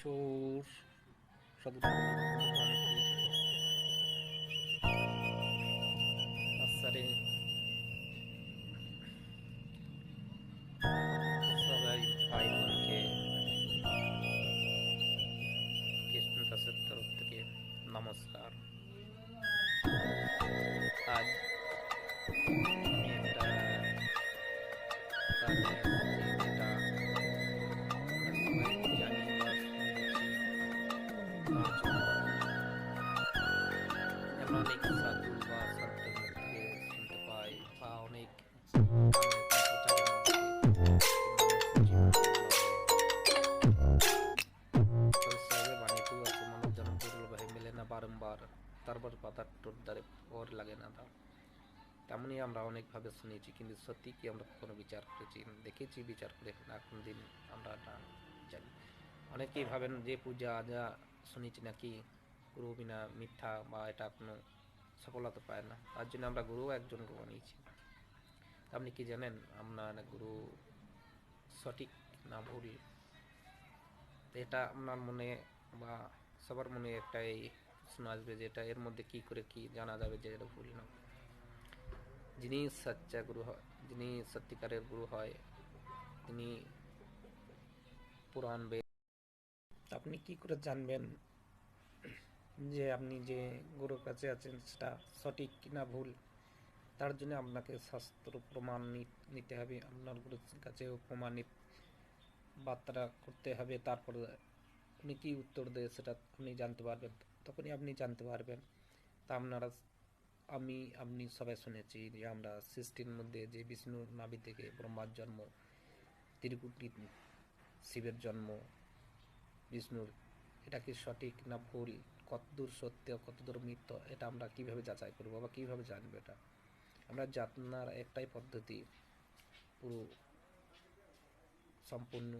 চোর সাধুচন্দ্র ভগবান কি আসারে সবাই ভাই বোনকে কৃষ্ণ দাসের তরফ থেকে নমস্কার। আজ আমি একটা কাজে আসছি যেটা আমরা সবাই জানি বা শুনেছি। তার জন্য আমরা অনেক সাধু বা সন্তের মুখ থেকে শুনতে পাই বা অনেক গানে প্রচারের মধ্যে মানুষ জীবন শৈশবে বাণীটিও আছে, মানব জন্ম দুর্লভ মেলে না বারংবার, তারপর পাতার টোর দ্বারে ওর লাগে না দাম। তেমনই আমরা অনেকভাবে শুনেছি, কিন্তু সত্যি কি আমরা কখনো বিচার করেছি, দেখেছি বিচার করে না কোনদিন আমরা না জানি। অনেকেই ভাবেন যে পূজা যা শুনেছি নাকি গুরু বিনা মিথ্যা বা এটা কোনো সফলতা পায় না, তার জন্য আমরা গুরু একজনকে বানিয়েছি। আপনি কি জানেন আপনার গুরু সঠিক না ভুল? এটা আপনার মনে বা সবার মনে একটাই প্রশ্ন আসবে যে এটা এর মধ্যে কি করে কি জানা যাবে যে এটা ভুল না। যিনি সচ্চা গুরু হয়, যিনি সত্যিকারের গুরু হয়, তিনি পুরাণ বেদ। আপনি কি করে জানবেন যে আপনি যে গুরুর কাছে আছেন সেটা সঠিক কিনা ভুল? তার জন্য আপনাকে শাস্ত্র প্রমাণ নিতে হবে, আপনার গুরুর কাছেও প্রমাণিত বার্তাটা করতে হবে। তারপর উনি কি উত্তর দেয় সেটা আপনি জানতে পারবেন, তখনই আপনি জানতে পারবেন। তা আপনারা আপনি সবাই শুনেছি যে আমরা সৃষ্টির মধ্যে যে বিষ্ণুর নাভি থেকে ব্রহ্মার জন্ম, ত্রিকুটি শিবের জন্ম, বিষ্ণুর, এটা কি সঠিক না ভুল, কতদূর সত্য কতদূর মিথ্য, এটা আমরা কিভাবে যাচাই করবো বা কিভাবে জানবো? এটা আমরা জানার একটাই পদ্ধতি, পুরো সম্পূর্ণ।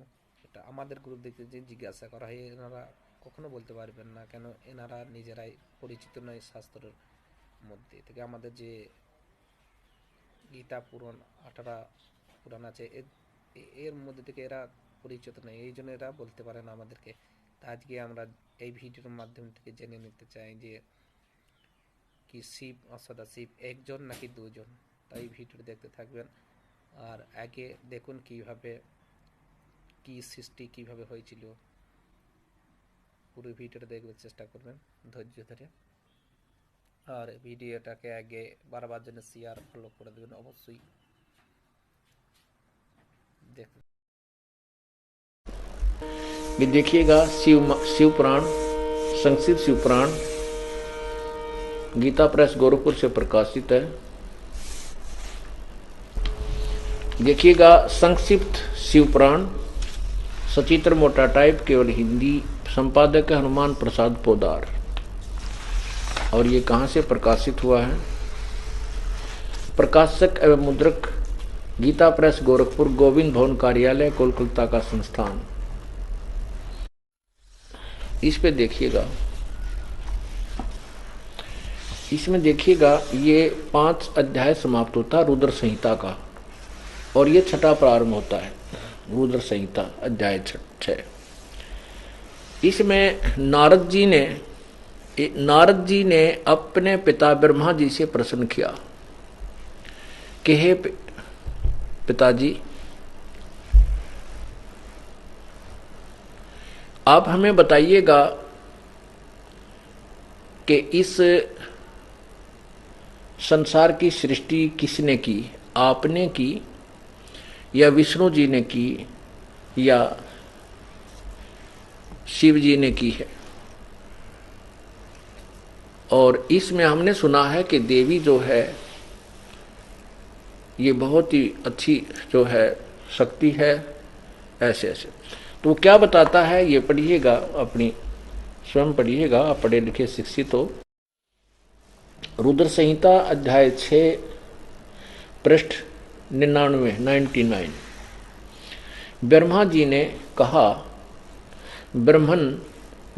এটা আমাদের গুরুদেরকে যে জিজ্ঞাসা করা হয় এনারা কখনো বলতে পারবেন না, কেন এনারা নিজেরাই পরিচিত নয় শাস্ত্রের মধ্যে থেকে। আমাদের যে গীতা পুরাণ 18 পুরাণ আছে এর মধ্যে থেকে এরা পরিচিত নয়, এই জন্য এরা বলতে পারে না আমাদেরকে। তা আজকে আমরা এই ভিডিওর মাধ্যম থেকে জেনে নিতে চাই যে কি শিব অসদা শিব একজন নাকি দুজন। তাই ভিডিও দেখতে থাকবেন। আর আগে দেখুন কিভাবে কি সৃষ্টি কিভাবে হয়েছিল, পুরো ভিডিওটা দেখবার চেষ্টা করবেন ধৈর্য ধরে। আর ভিডিওটাকে আগে বারবার জন্য শেয়ার ফলো করে দেবেন অবশ্যই। দেখুন, ये देखिएगा शिव शिव पुराण, संक्षिप्त शिव पुराण गीता प्रेस गोरखपुर से प्रकाशित है। देखिएगा संक्षिप्त शिव पुराण, सचित्र मोटा टाइप, केवल हिंदी, संपादक है हनुमान प्रसाद पोदार। और ये कहाँ से प्रकाशित हुआ है? प्रकाशक एवं मुद्रक गीता प्रेस गोरखपुर, गोविंद भवन कार्यालय, कोलकाता का संस्थान। इस पे देखिएगा, इसमें देखिएगा ये 5 अध्याय समाप्त होता है रुद्र संहिता का, और ये 6ठा प्रारंभ होता है रुद्र संहिता अध्याय 6। इसमें नारद जी ने अपने पिता ब्रह्मा जी से प्रश्न किया कि हे पिताजी, आप हमें बताइएगा कि इस संसार की सृष्टि किसने की, आपने की या विष्णु जी ने की या शिव जी ने की है? और इसमें हमने सुना है कि देवी जो है ये बहुत ही अच्छी जो है शक्ति है, ऐसे ऐसे। तो क्या बताता है ये पढ़िएगा, अपनी स्वयं पढ़िएगा, आप पढ़े लिखे शिक्षित हो। रुद्र संहिता अध्याय 6 पृष्ठ 99। ब्रह्मा जी ने कहा, ब्रह्मन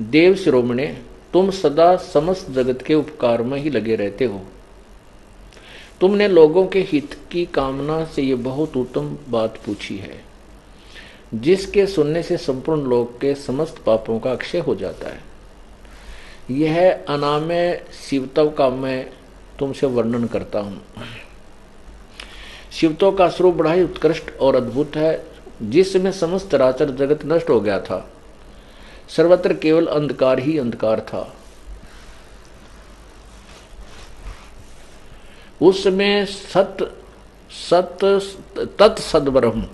देव शिरोमणे, तुम सदा समस्त जगत के उपकार में ही लगे रहते हो। तुमने लोगों के हित की कामना से ये बहुत उत्तम बात पूछी है। जिसके सुनने से संपूर्ण लोक के समस्त पापों का अक्षय हो जाता है। यह अनामय शिवत्व का मैं तुमसे वर्णन करता हूं। शिवत्व का स्वरूप बड़ा ही उत्कृष्ट और अद्भुत है, जिसमें समस्त चराचर जगत नष्ट हो गया था। सर्वत्र केवल अंधकार ही अंधकार था। उसमें तत् सद्ब्रह्म,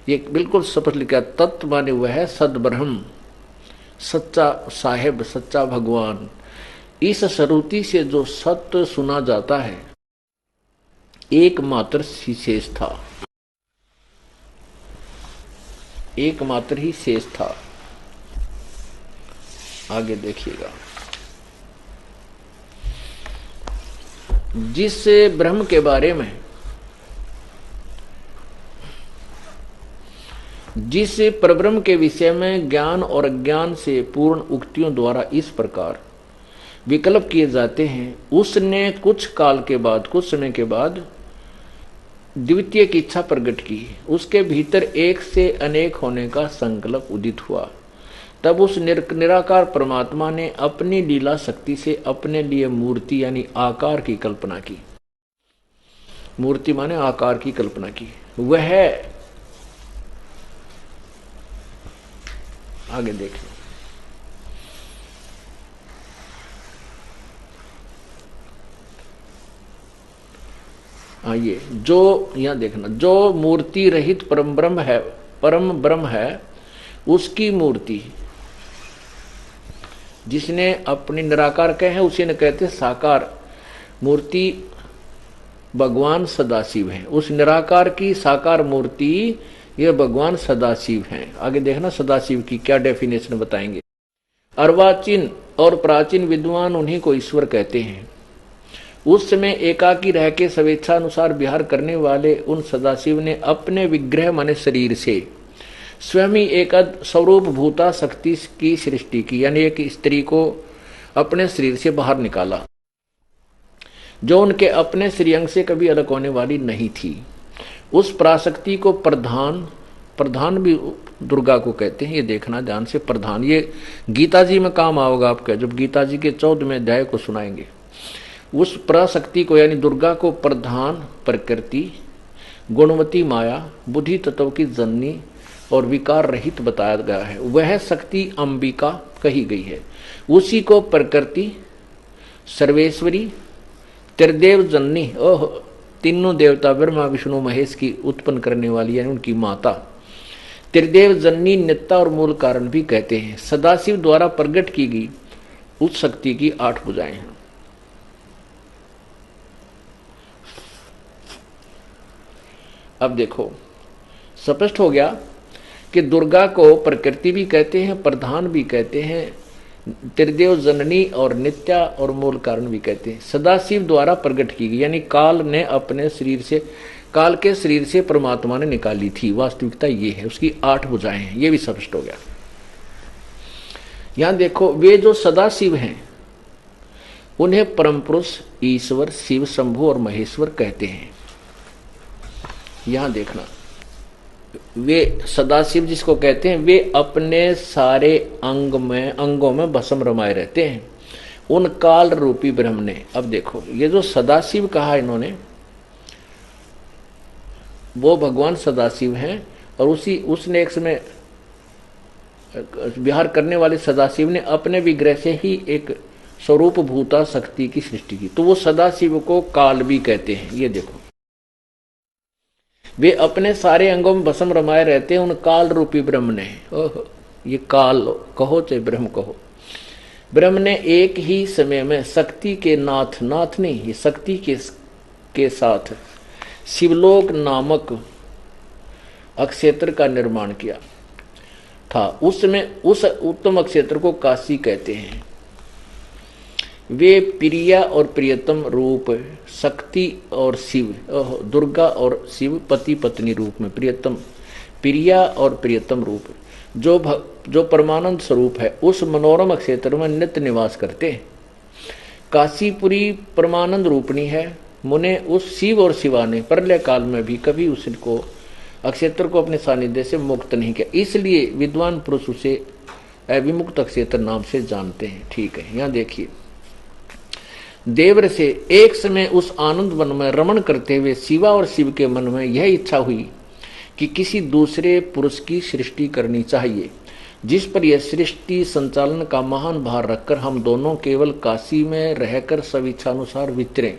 ये बिल्कुल स्पष्ट लिखा, तत्व माने वह है सद्ब्रह्म, सच्चा साहेब, सच्चा भगवान। इस श्रुति से जो सत्य सुना जाता है एकमात्र शेष था, एकमात्र ही शेष था। आगे देखिएगा, जिस ब्रह्म के बारे में, जिस परब्रह्म के विषय में ज्ञान और अज्ञान से पूर्ण उक्तियों द्वारा इस प्रकार विकल्प किए जाते हैं, उसने कुछ काल के बाद, कुछ समय के बाद द्वितीय की इच्छा प्रकट की। उसके भीतर एक से अनेक होने का संकल्प उदित हुआ। तब उस निराकार परमात्मा ने अपनी लीला शक्ति से अपने लिए मूर्ति यानी आकार की कल्पना की। मूर्ति माने आकार की कल्पना की। वह आगे देखें, आइए, जो यहां देखना, जो मूर्ति रहित परम ब्रह्म है, उसकी मूर्ति, जिसने अपनी निराकार कहे हैं उसी ने कहते साकार मूर्ति भगवान सदाशिव है। उस निराकार की साकार मूर्ति यह भगवान सदाशिव हैं। आगे देखना सदाशिव की क्या डेफिनेशन बताएंगे। अर्वाचीन और प्राचीन विद्वान उन्हीं को ईश्वर कहते हैं। उस समय एकाकी रह के स्वेच्छानुसार विहार करने वाले उन सदाशिव ने अपने विग्रह माने शरीर से स्वयं ही एक स्वरूप भूता शक्ति की सृष्टि की, यानी एक स्त्री को अपने शरीर से बाहर निकाला, जो उनके अपने श्रीअंग से कभी अलग होने वाली नहीं थी। उस पराशक्ति को प्रधान भी दुर्गा को कहते हैं। ये देखना ध्यान से, प्रधान, ये गीता जी में काम आओगा आपका, जब गीता जी के 14वें अध्याय को सुनाएंगे। उस पराशक्ति को यानी दुर्गा को प्रधान, प्रकृति, गुणवती माया, बुद्धि तत्व की जननी और विकार रहित बताया गया है। वह शक्ति अंबिका कही गई है। उसी को प्रकृति, सर्वेश्वरी, त्रिदेव जननी, ओह, तीनों देवता ब्रह्मा विष्णु महेश की उत्पन्न करने वाली यानी उनकी माता, त्रिदेव जननी, नित्ता और मूल कारण भी कहते हैं। सदाशिव द्वारा प्रकट की गई उस शक्ति की 8 भुजाएं हैं। अब देखो स्पष्ट हो गया कि दुर्गा को प्रकृति भी कहते हैं, प्रधान भी कहते हैं, त्रिदेव जननी और नित्या और मूल कारण भी कहते हैं। सदाशिव द्वारा प्रकट की गई यानी काल ने अपने शरीर से, काल के शरीर से परमात्मा ने निकाली थी। वास्तविकता ये है, उसकी 8 भुजाएं हैं। ये भी स्पष्ट हो गया। यहां देखो, वे जो सदाशिव हैं उन्हें परम पुरुष, ईश्वर, शिव, शंभु और महेश्वर कहते हैं। यहां देखना, वे सदाशिव जिसको कहते हैं, वे अपने सारे अंगों में भस्म रमाए रहते हैं उन काल रूपी ब्रह्म ने। अब देखो, ये जो सदाशिव कहा इन्होंने, वो भगवान सदाशिव हैं और उसने एक समय विहार करने वाले सदाशिव ने अपने विग्रह से ही एक स्वरूप भूता शक्ति की सृष्टि की, तो वो सदाशिव को काल भी कहते हैं। ये देखो, वे अपने सारे अंगों में भस्म रमाए रहते हैं उन काल रूपी ब्रह्म ने। ओह, ये काल कहो चाहे ब्रह्म कहो, ब्रह्म ने एक ही समय में शक्ति के नाथ नहीं, ये शक्ति के साथ शिवलोक नामक अक्षेत्र का निर्माण किया था। उसमें उस उत्तम अक्षेत्र को काशी कहते हैं। वे प्रिया और प्रियतम रूप, शक्ति और शिव, दुर्गा और शिव पति पत्नी रूप में, प्रियतम, प्रिया और प्रियतम रूप, जो परमानंद स्वरूप है, उस मनोरम क्षेत्र में नित्य निवास करते हैं। काशीपुरी परमानंद रूपणी है। मुने उस शिव और शिवा ने प्रलय काल में भी कभी उसको अक्षेत्र को अपने सानिध्य से मुक्त नहीं किया, इसलिए विद्वान पुरुष उसे अविमुक्त अक्षेत्र नाम से जानते हैं। ठीक है, यहां देखिए, देवर से एक समय उस आनंद वन में रमण करते हुए शिवा और शिव के मन में यह इच्छा हुई कि किसी दूसरे पुरुष की सृष्टि करनी चाहिए, जिस पर यह सृष्टि संचालन का महान भार रखकर हम दोनों केवल काशी में रहकर स्वेच्छानुसार विचरें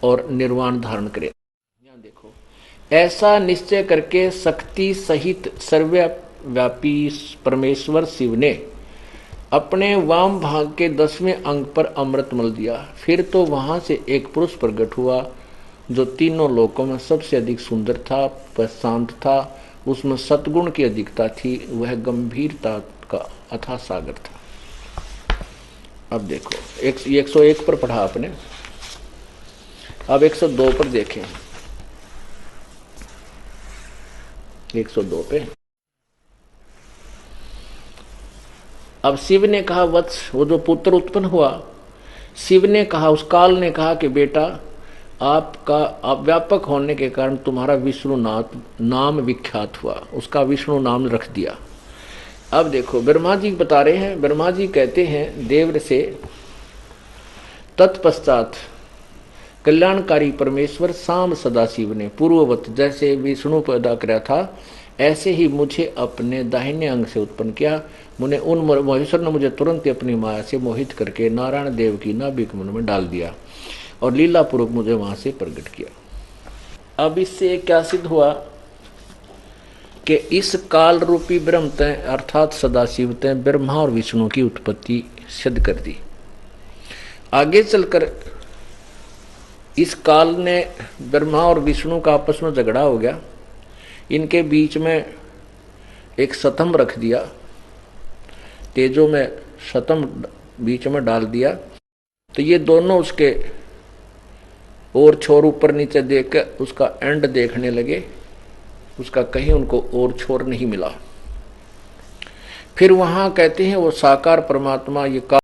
और निर्वाण धारण करें। यहां देखो, ऐसा निश्चय करके शक्ति सहित सर्वव्यापी परमेश्वर शिव ने अपने वाम भाग के 10वें अंग पर अमृत मल दिया। फिर तो वहां से एक पुरुष प्रकट हुआ जो तीनों लोकों में सबसे अधिक सुंदर था, शांत था, उसमें सद्गुण की अधिकता थी, वह गंभीरता का अथाह सागर था। अब देखो, 101 पर पढ़ा आपने, अब 102 पर देखें। 102 पे अब शिव ने कहा, वत्स, वो जो पुत्र उत्पन्न हुआ, शिव ने कहा, उस काल ने कहा कि बेटा, आपका व्यापक होने के कारण तुम्हारा विष्णु नाम विख्यात हुआ, उसका विष्णु नाम रख दिया। अब देखो, ब्रह्मा जी बता रहे हैं, ब्रह्मा जी कहते हैं देवर से, तत्पश्चात कल्याणकारी परमेश्वर शाम सदाशिव ने पूर्ववत जैसे विष्णु पैदा किया था, ऐसे ही मुझे अपने दाहिने अंग से उत्पन्न किया। उन महेश्वर ने मुझे तुरंत अपनी माया से मोहित करके नारायण देव की नाभिक मन में डाल दिया और लीला पूर्वक मुझे वहां से प्रकट किया। अब इससे क्या सिद्ध हुआ कि इस काल रूपी ब्रह्म तय अर्थात सदाशिव तय ब्रह्मा और विष्णु की उत्पत्ति सिद्ध कर दी। आगे चलकर इस काल ने ब्रह्मा और विष्णु का आपस में झगड़ा हो गया, इनके बीच में एक सतम रख दिया, तेजो में सतम बीच में डाल दिया, तो ये दोनों उसके और छोर ऊपर नीचे देख कर उसका एंड देखने लगे, उसका कहीं उनको और छोर नहीं मिला। फिर वहां कहते हैं वो साकार परमात्मा ये